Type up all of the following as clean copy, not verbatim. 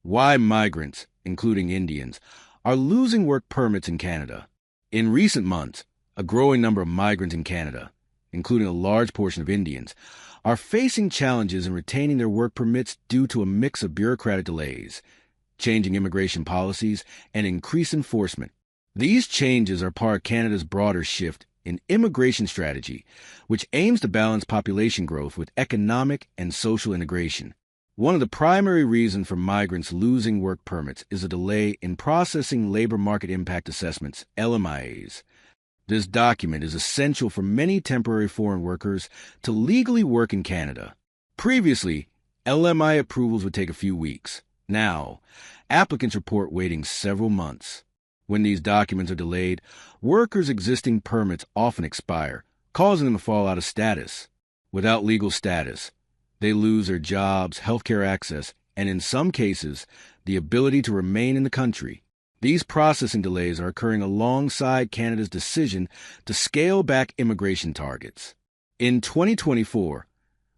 Why migrants, including Indians, are losing work permits in Canada. In recent months, a growing number of migrants in Canada, including a large portion of Indians, are facing challenges in retaining their work permits due to a mix of bureaucratic delays, changing immigration policies, and increased enforcement. These changes are part of Canada's broader shift in immigration strategy, which aims to balance population growth with economic and social integration. One of the primary reasons for migrants losing work permits is a delay in processing labor market impact assessments, LMIAs. This document is essential for many temporary foreign workers to legally work in Canada. Previously, LMIA approvals would take a few weeks. Now, applicants report waiting several months. When these documents are delayed, workers' existing permits often expire, causing them to fall out of status. Without legal status, they lose their jobs, healthcare access, and in some cases, the ability to remain in the country. These processing delays are occurring alongside Canada's decision to scale back immigration targets. In 2024,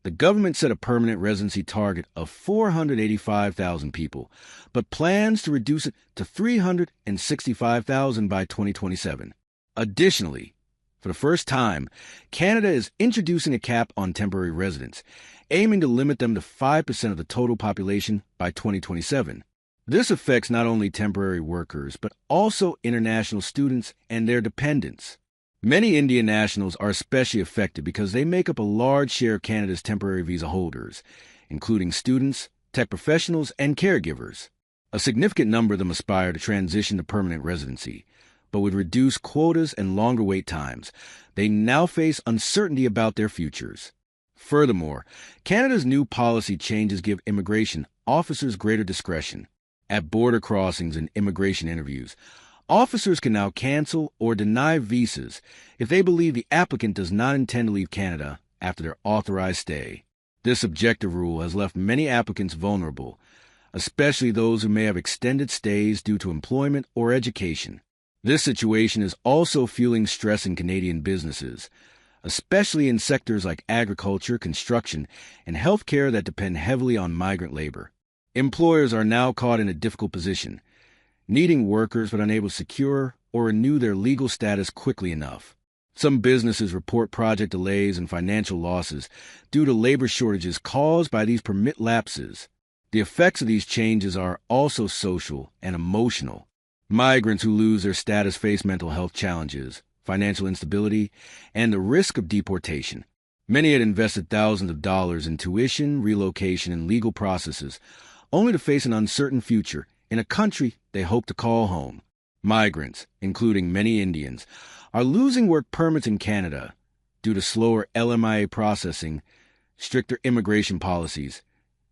the government set a permanent residency target of 485,000 people, but plans to reduce it to 365,000 by 2027. Additionally, for the first time, Canada is introducing a cap on temporary residents, aiming to limit them to 5% of the total population by 2027. This affects not only temporary workers, but also international students and their dependents. Many Indian nationals are especially affected because they make up a large share of Canada's temporary visa holders, including students, tech professionals, and caregivers. A significant number of them aspire to transition to permanent residency, but with reduced quotas and longer wait times, they now face uncertainty about their futures. Furthermore, Canada's new policy changes give immigration officers greater discretion. At border crossings and immigration interviews, officers can now cancel or deny visas if they believe the applicant does not intend to leave Canada after their authorized stay. This objective rule has left many applicants vulnerable, especially those who may have extended stays due to employment or education. This situation is also fueling stress in Canadian businesses, especially in sectors like agriculture, construction, and healthcare that depend heavily on migrant labor. Employers are now caught in a difficult position, needing workers but unable to secure or renew their legal status quickly enough. Some businesses report project delays and financial losses due to labor shortages caused by these permit lapses. The effects of these changes are also social and emotional. Migrants who lose their status face mental health challenges, financial instability, and the risk of deportation. Many had invested thousands of dollars in tuition, relocation, and legal processes, only to face an uncertain future in a country they hope to call home. Migrants, including many Indians, are losing work permits in Canada due to slower LMIA processing, stricter immigration policies,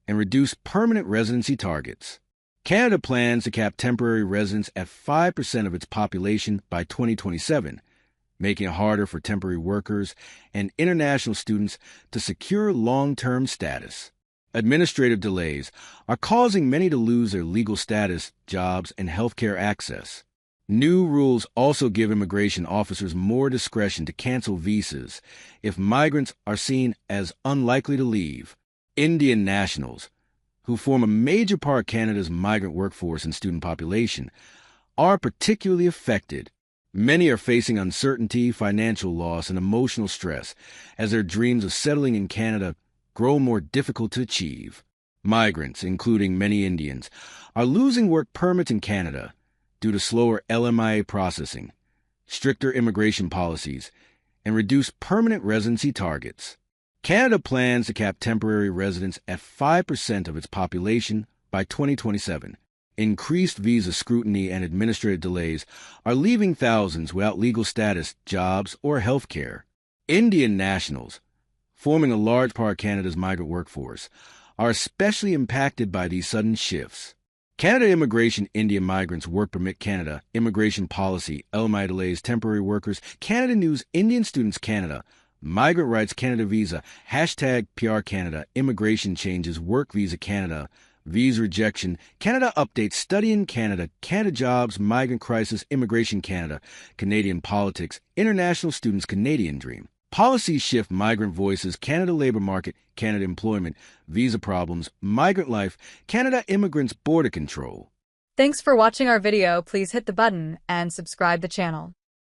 and reduced permanent residency targets. Canada plans to cap temporary residents at 5% of its population by 2027, making it harder for temporary workers and international students to secure long-term status. Administrative delays are causing many to lose their legal status, jobs, and healthcare access. New rules also give immigration officers more discretion to cancel visas if migrants are seen as unlikely to leave. Indian nationals, who form a major part of Canada's migrant workforce and student population, are particularly affected. Many are facing uncertainty, financial loss, and emotional stress as their dreams of settling in Canada grow more difficult to achieve. Migrants, including many Indians, are losing work permits in Canada due to slower LMIA processing, stricter immigration policies, and reduced permanent residency targets. Canada plans to cap temporary residents at 5% of its population by 2027. Increased visa scrutiny and administrative delays are leaving thousands without legal status, jobs, or health care. Indian nationals, forming a large part of Canada's migrant workforce, are especially impacted by these sudden shifts. Canada Immigration Indian Migrants Work Permit Canada Immigration Policy LMIA Delays Temporary Workers Canada News Indian Students Canada Migrant Rights Canada Visa #PR Canada Immigration Changes Work Visa Canada Visa Rejection Canada Updates Study in Canada Canada Jobs Migrant Crisis Immigration Canada Canadian Politics International Students Canadian Dream. Policies shift migrant voices, Canada labor market, Canada employment, visa problems, migrant life, Canada immigrants border control. Thanks for watching our video. Please hit the button and subscribe the channel.